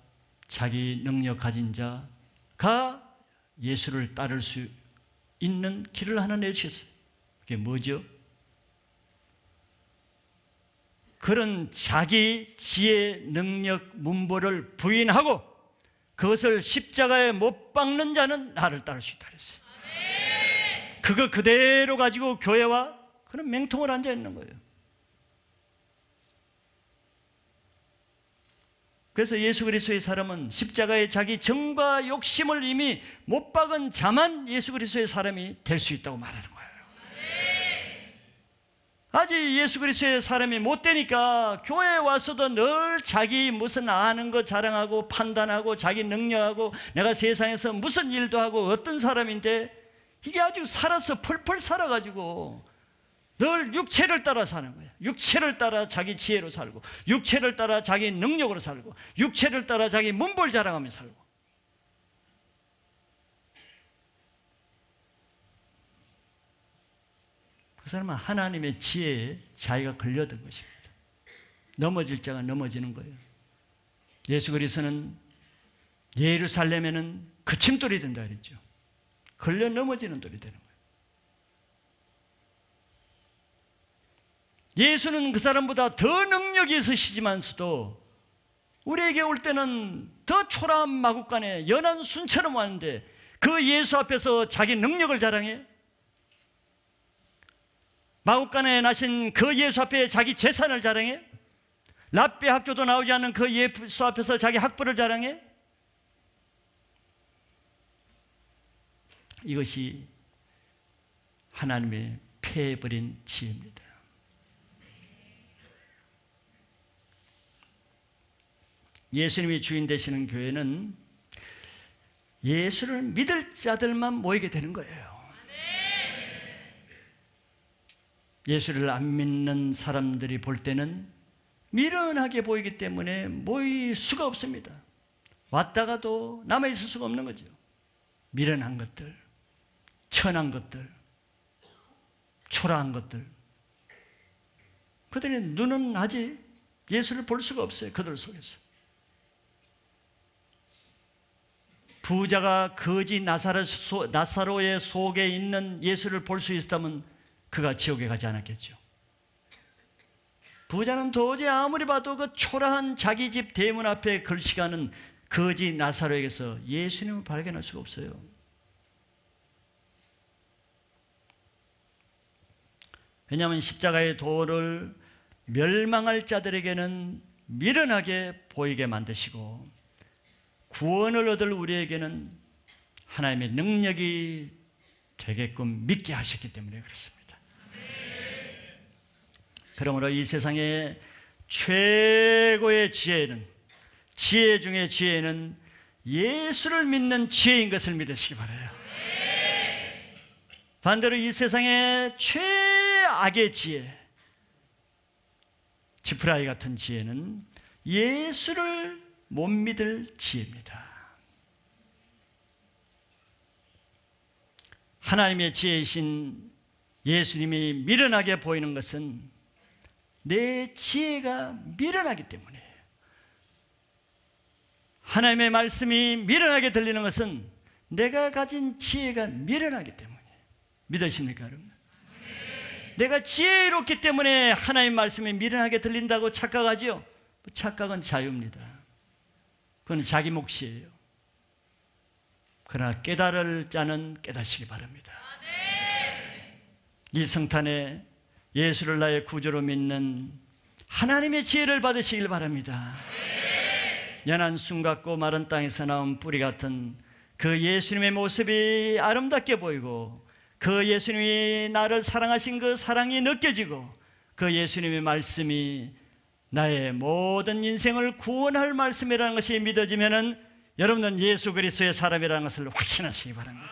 자기 능력 가진 자가 예수를 따를 수 있는 길을 하나 내주셨어요. 그게 뭐죠? 그런 자기 지혜, 능력, 문벌을 부인하고 그것을 십자가에 못 박는 자는 나를 따를 수 있다 그랬어요. 그거 그대로 가지고 교회와 그런 맹통을 앉아 있는 거예요. 그래서 예수 그리스도의 사람은 십자가에 자기 정과 욕심을 이미 못 박은 자만 예수 그리스도의 사람이 될 수 있다고 말하는 거예요. 아직 예수 그리스도의 사람이 못 되니까 교회에 와서도 늘 자기 무슨 아는 거 자랑하고 판단하고 자기 능력하고 내가 세상에서 무슨 일도 하고 어떤 사람인데, 이게 아주 살아서 펄펄 살아가지고 늘 육체를 따라 사는 거예요. 육체를 따라 자기 지혜로 살고, 육체를 따라 자기 능력으로 살고, 육체를 따라 자기 문벌 자랑하며 살고. 그 사람은 하나님의 지혜에 자기가 걸려든 것입니다. 넘어질 자가 넘어지는 거예요. 예수 그리스도는 예루살렘에는 그침돌이 된다 그랬죠. 걸려 넘어지는 돌이 되는 거예요. 예수는 그 사람보다 더 능력이 있으시지만서도 우리에게 올 때는 더 초라한 마구간에 연한 순처럼 왔는데 그 예수 앞에서 자기 능력을 자랑해? 마구간에 나신 그 예수 앞에 자기 재산을 자랑해? 랍비 학교도 나오지 않는 그 예수 앞에서 자기 학벌을 자랑해? 이것이 하나님의 패해버린 지혜입니다. 예수님이 주인 되시는 교회는 예수를 믿을 자들만 모이게 되는 거예요. 예수를 안 믿는 사람들이 볼 때는 미련하게 보이기 때문에 모일 수가 없습니다. 왔다가도 남아있을 수가 없는 거죠. 미련한 것들, 천한 것들, 초라한 것들. 그들의 눈은 아직 예수를 볼 수가 없어요. 그들 속에서. 부자가 거지 나사로의 속에 있는 예수를 볼 수 있었다면 그가 지옥에 가지 않았겠죠. 부자는 도저히 아무리 봐도 그 초라한 자기 집 대문 앞에 글씨가는 거지 나사로에게서 예수님을 발견할 수가 없어요. 왜냐하면 십자가의 도를 멸망할 자들에게는 미련하게 보이게 만드시고 구원을 얻을 우리에게는 하나님의 능력이 되게끔 믿게 하셨기 때문에 그렇습니다. 그러므로 이 세상의 최고의 지혜는, 지혜 중에 지혜는 예수를 믿는 지혜인 것을 믿으시기 바라요. 반대로 이 세상의 최악의 지혜, 지푸라기 같은 지혜는 예수를 못 믿을 지혜입니다. 하나님의 지혜이신 예수님이 미련하게 보이는 것은 내 지혜가 미련하기 때문이에요. 하나님의 말씀이 미련하게 들리는 것은 내가 가진 지혜가 미련하기 때문이에요. 믿으십니까, 여러분? 내가 지혜롭기 때문에 하나님 말씀이 미련하게 들린다고 착각하지요? 착각은 자유입니다. 그건 자기 몫이에요. 그러나 깨달을 자는 깨닫시기 바랍니다. 이 성탄에 예수를 나의 구주로 믿는 하나님의 지혜를 받으시길 바랍니다. 연한 숨 같고 마른 땅에서 나온 뿌리 같은 그 예수님의 모습이 아름답게 보이고 그 예수님이 나를 사랑하신 그 사랑이 느껴지고 그 예수님의 말씀이 나의 모든 인생을 구원할 말씀이라는 것이 믿어지면은 여러분은 예수 그리스도의 사람이라는 것을 확신하시기 바랍니다.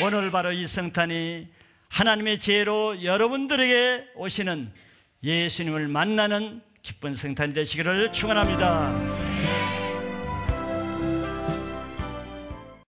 오늘 바로 이 성탄이 하나님의 지혜로 여러분들에게 오시는 예수님을 만나는 기쁜 성탄이 되시기를 축원합니다.